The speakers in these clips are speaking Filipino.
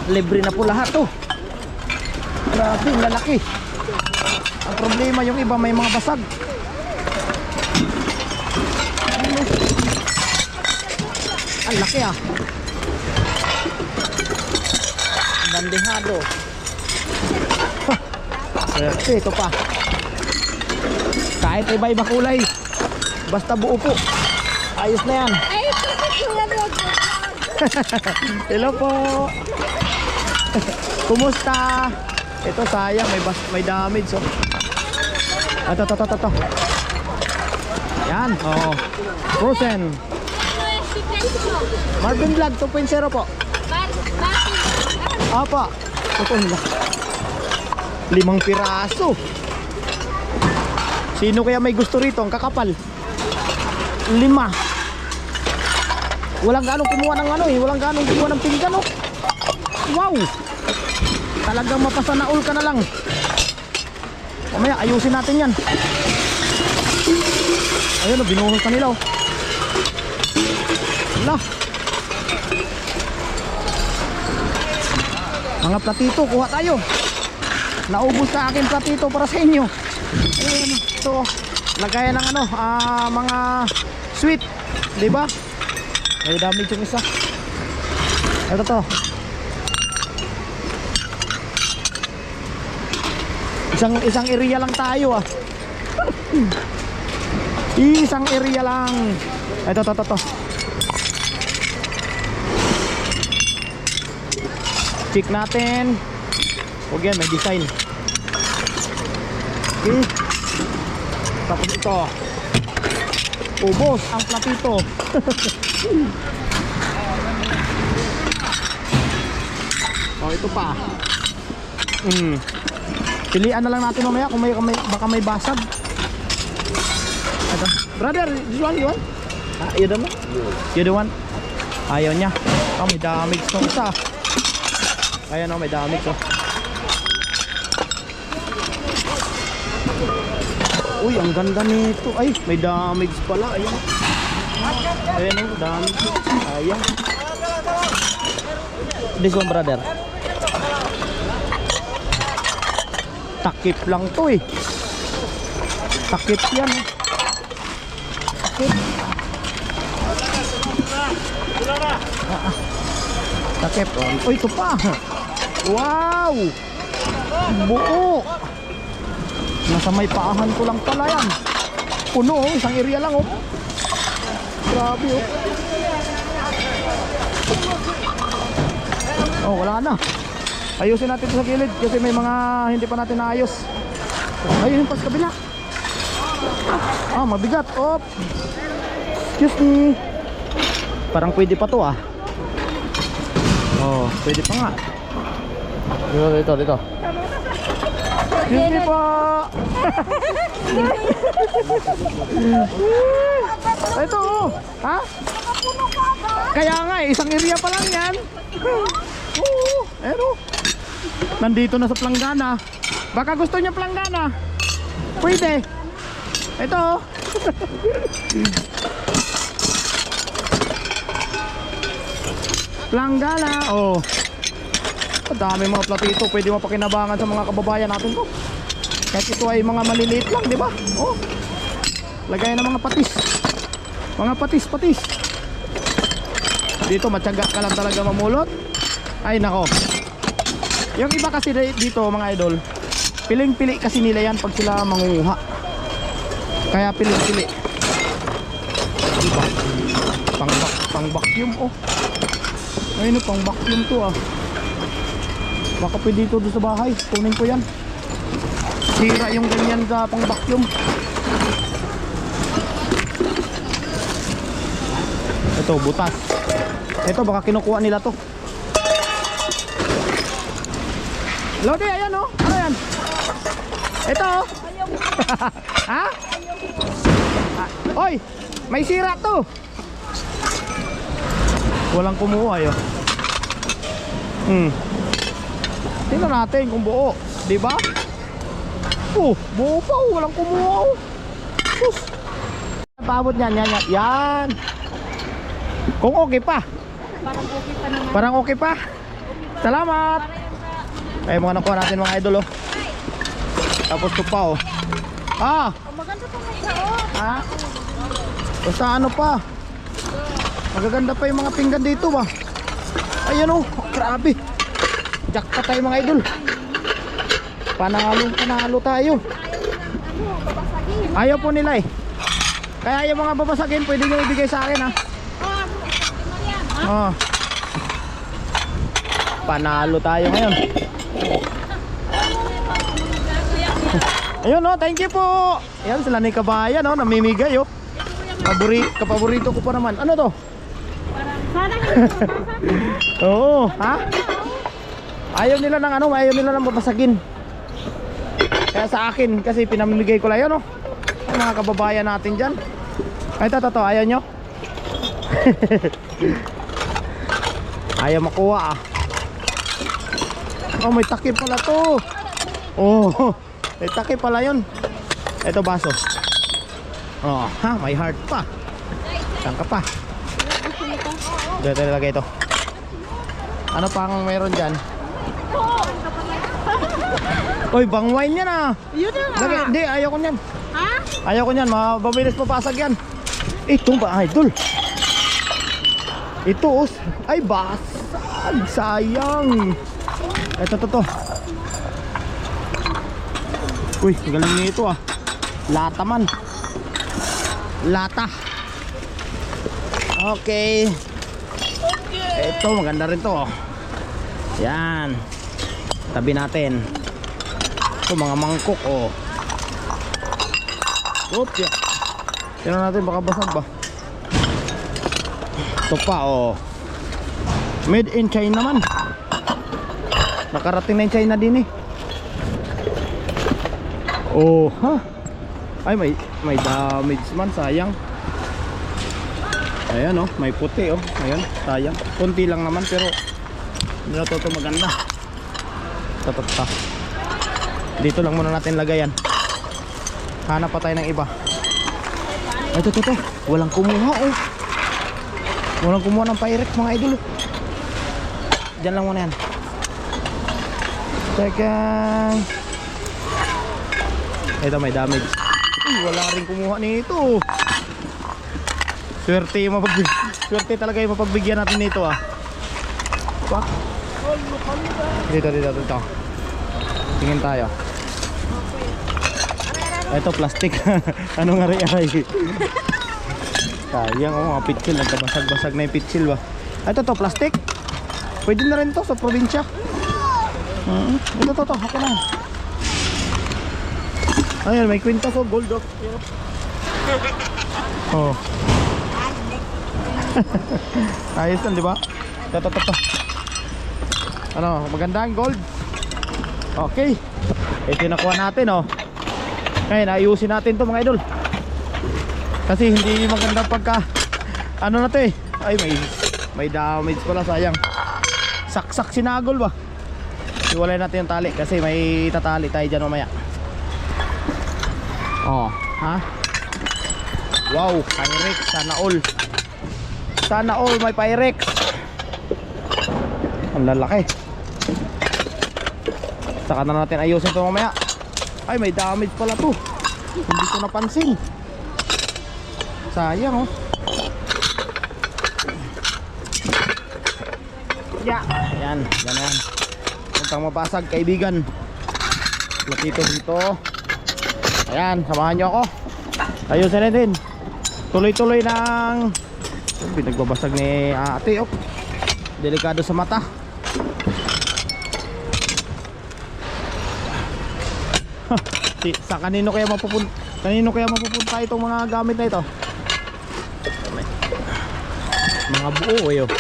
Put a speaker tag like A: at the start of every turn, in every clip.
A: libre na po lahat oh. Grabe, ang lalaki. Ang problema yung iba may mga basag. Ang laki ah. Bandehado. Ito pa. Kahit iba-iba kulay, basta buo po, ayos na yan. Hello po. Kumusta? Ito sayang, may damage oh. Ito. Yan, oh. Frozen. Marvin Vlog 2.0 po. Apa? Totoo na. 5 piraso. Sino kaya may gusto rito? Ang kakapal. 5. Walang ganong kumuha ng ano eh. Walang ganong kumuha ng pinggan oh. Wow. Talagang mapasanaol ka na lang. Mamaya ayusin natin yan. Ayun oh, binuhos na nila oh. Wala. Mga platito, kuha tayo. Naubos na akin platito para sa inyo. Ayun, ito lagayan ng ano, mga sweet, di ba? Ay damage yung isa. Ito to. Isang area lang tayo ah. Isang area lang. Ito to. Check natin. Huwag yan, may design. Okay. Tapos ito. Ubos ang platito. Oh, ito pa. Pilian na lang natin mamaya kung baka may basag. Ito. Brother, this one, you want? You don't want? You don't want? Ayaw niya. Oh, may damage to isa. Ayan oh, may damage oh. Uy, ang ganda nito. Ay, may damage pala. Ayan. Ayan oh, damage. Ayan. This one, brother. Takip lang to eh. Takip yan. Takip. Takip. Oh, ito pa. Wow. Buo. Nasa may paahan ko lang pala yan. Puno oh, isang area lang oh. Grabe oh. Oh, wala na. Ayusin natin ito sa gilid kasi may mga hindi pa natin naayos. Ayun pa sa kabila. Mabigat. Oh. Excuse me. Parang pwede pa to ah. Oh, pwede pa nga. Dito. Excuse me po. Ito oh. Ha? Kaya nga eh, isang area pa lang yan. Oo, nandito na sa planggana. Baka gusto niya planggana. Pwede. Ito oh. Planggana. Oh. Dami mga platito, pwede mapakinabangan sa mga kababayan natin ko. Kahit ito ay mga maliliit lang, di ba? Oh. Lagayan ng mga patis. Mga patis. Dito matyaga ka lang talaga mamulot. Ay nako. Yung iba kasi dito mga idol, piling-pili kasi nila yan pag sila mangunguha. Kaya piling-pili. Diba? Pang vacuum oh. Ayun pang vacuum to ah. Baka pwede ito doon sa bahay. Kunin ko yan. Sira yung ganyan sa pang vacuum. Ito butas. Ito baka kinukuha nila to. Lodi, ayan oh. Ano yan? Ito oh. Ha? Oy, may sira to. Walang kumuha yun. Tingnan natin kung buo, di ba? Oh, buo pa oh, walang kumuha oh. Sus. Paabot niyan, yan. Kung okay pa.
B: Parang okay pa naman.
A: Parang okay pa. Salamat. Ay, mga nakuha natin mga idol, oh. Tapos ito pa, oh. Ah!
B: Maganda pa may sao.
A: Ha? Basta ano pa. Magaganda pa yung mga pinggan dito ba. Ayan, oh. Grabe. Jackpot tayo mga idol. Panalo tayo. Ayaw po nila eh. Kaya yung mga babasagin pwede nyo ibigay sa akin, ha. Oh. Panalo tayo ngayon. Ayun, oh, thank you po. Yan sila ni Kabayan, oh, namimigay, oh. Kapaborito ko pa naman. Ano to?
B: Sana
A: Oo, ha? Ayaw nila ng ano, ayaw nila ng babasagin. Kaya sa akin, kasi pinamimigay ko lang yun, oh. Ang mga kababayan natin dyan. Ay, ito, ayaw nyo? Ayaw makuha, ah. Oh, may takip pala to. Oh, may takip pala yun. Ito baso. Oh, ha, may heart pa. Saan ka pa? Dito lagay ito. Ano pang meron dyan? Oy, bang wine yan, ah.
B: Yun na nga.
A: Lagay, hindi, ayaw ko nyan.
B: Ha?
A: Ayaw ko nyan, mabilis papasag yan. Ito ba, idol? Ito, oh. Ay, basag. Sayang. Ito. Uy, galing nito, ah. Lata man. Lata. Okay. Ito, maganda rin to, oh. Yan. Tabi natin. Ito, mga mangkok, oh. Opya. Tingnan natin, baka basag ba. Ito pa, oh. Made in China man. Nakarating na yung China din, eh. Oh, ha? Ay, may damage man, sayang. Ayan, oh, may puti, oh. Ayan, sayang. Kunti lang naman, pero hindi na to maganda. Tatata. Dito lang muna natin lagayan. Hanap pa tayo ng iba. Ay, ito. Walang kumuha, oh. Walang kumuha ng Pyrex, mga idol. Diyan lang muna yan. Teka. Ito, may damage. Uy, wala rin kumuha nito. Swerte talaga yung mapagbigyan natin nito, ah. Pak. Dito. Tingin tayo. Ito, plastic. Anong ari-ari? Sayang, oh, mga pitsil. Nagkabasag-basag na yung pitsil ba. Ito, plastic. Pwede na rin to sa probinsya. Ito, haka na. Ayan, may kwintas, oh, gold, oh. Oh. Ayos yan, di ba? Ito. Ano, maganda ang gold. Okay. Ito yung nakuha natin, oh. Ngayon, ayusin natin to mga idol. Kasi hindi maganda pagka ano na to, eh. Ay, may damage pala, sayang. Saksak sinagol ba? Iwalay natin yung tali kasi may tatali tayo dyan mamaya. Oh, ha? Wow, Pyrex, sana all may Pyrex. Ang lalaki. Saka na natin ayusin ito mamaya. Ay, may damage pala to. Hindi ko napansin. Sayang, oh. Yeah. Ayan, ganyan. Huwag kang mapasag, kaibigan. Platito dito. Ayan, samahan nyo ako. Ayusin natin. Tuloy-tuloy ng pinagbabasag ni ate, oh. Delikado sa mata. Sa kanino kaya mapupunta itong mga gamit na ito? Mga buo, eh, oh.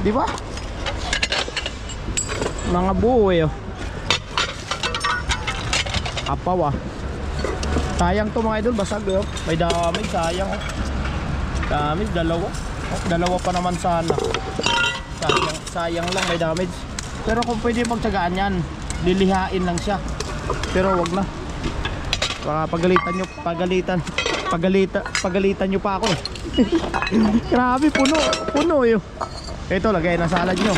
A: Di ba? Mga buo, eh, oh. Apaw, ah. Sayang to mga idol, basag, eh, oh. May damage, sayang, oh. Damage, dalawa. Oh, dalawa pa naman sana. Sayang lang, may damage. Pero kung pwede pagtsagaan yan, lilihain lang siya. Pero wag na. Baka pagalitan nyo pa ako. Grabe, puno yun. Ito, lagay na salad nyo.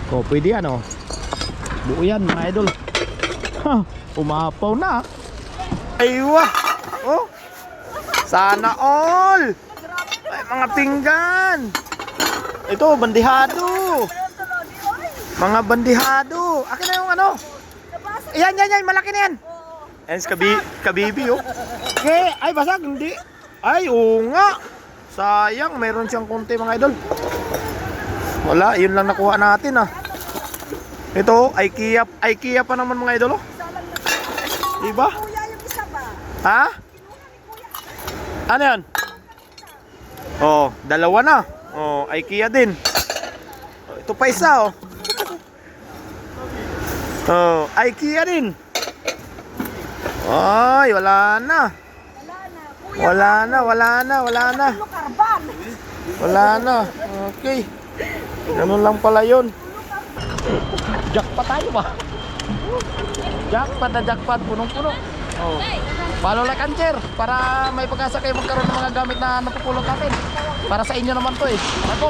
A: Oh, pwede yan oh. Buo yan mga idol. Ha, umapaw na. Aywa. Oh. Sana all. Ay, mga pinggan. Ito, bandihado. Mga bandihado. Akin na yung ano. Yan, malaki na yan. Ayan, kabibi oh. Okay, ay basag, hindi. Ay, oo nga. Sayang, meron siyang konti mga idol. Wala, yun lang nakuha natin ah. Ito, IKEA pa naman mga idol oh. Diba? Ha? Ano yan? Oh, dalawa na. Oh, IKEA din. Oh, ito pa isa oh. Oh, IKEA din. Ay, wala na. Wala na. Okay. Ganun lang pala yun. Jackpot tayo ba? Jackpot, punong-puno. Oh. Follow, like, and share para may pag-asa kayo magkaroon ng mga gamit na napupulot natin. Para sa inyo naman to eh. Ako.